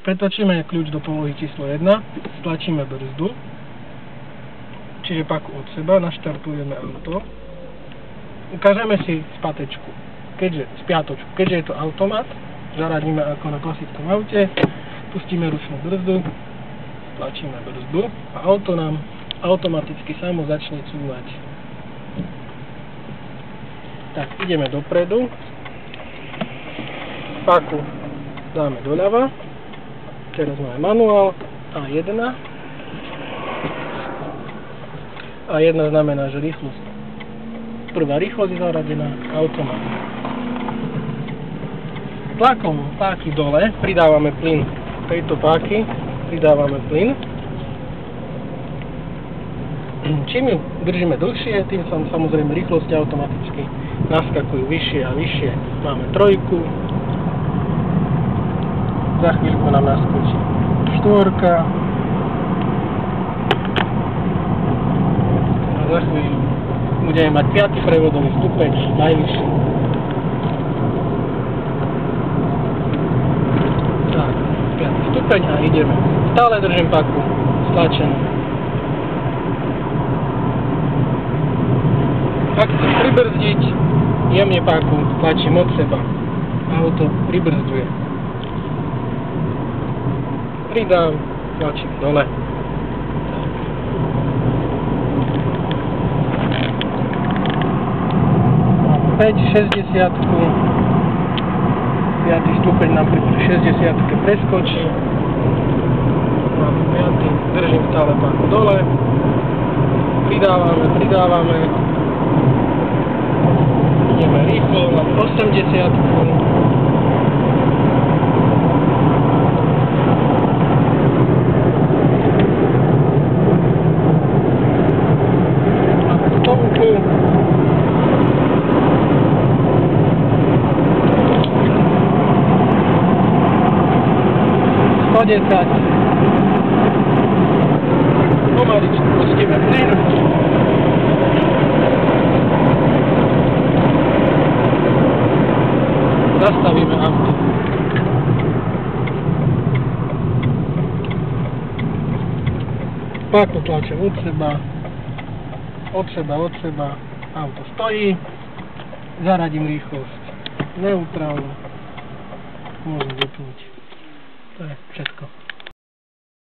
Pretočíme kľúč do polohy číslo 1, stlačíme brzdu, čiže páku od seba, naštartujeme auto, ukážeme si spiatočku, keďže je to automat, zaradíme ako na klasickom aute, pustíme ručnú brzdu, stlačíme brzdu a auto nám automaticky samo začne cúvať. Tak, ideme dopredu, páku dáme doľava, teraz máme manuál A1. A1 znamená, že rýchlosť, prvá rýchlosť je zaradená, automat. Tlakom páky dole pridávame plyn tejto páky, pridávame plyn. Čím ju držíme dlhšie, tým sa samozrejme rýchlosti automaticky naskakujú vyššie a vyššie. Máme trojku, za chvíľku nám naskočí štvorka a za chvíľu budeme mať 5. prevodový stupeň, najvyšší. Tak, 5. stupeň a ideme. Stále držím páku stlačenú. Ak chcem pribrzdiť, jemne páku tlačím od seba. Auto pribrzduje. Pridám, tlačím dole. 60, 5. stupeň nám pri 60 preskočí. Máme 5. Držím stále páku dole. Pridávame. Ideme rýchlo, mám 80. Pomaličku pustíme plyn. Zastavíme auto. Páku tlačím od seba, auto stojí, zaradím rýchlosť neutrálnu, môžem vypnúť. To je všetko.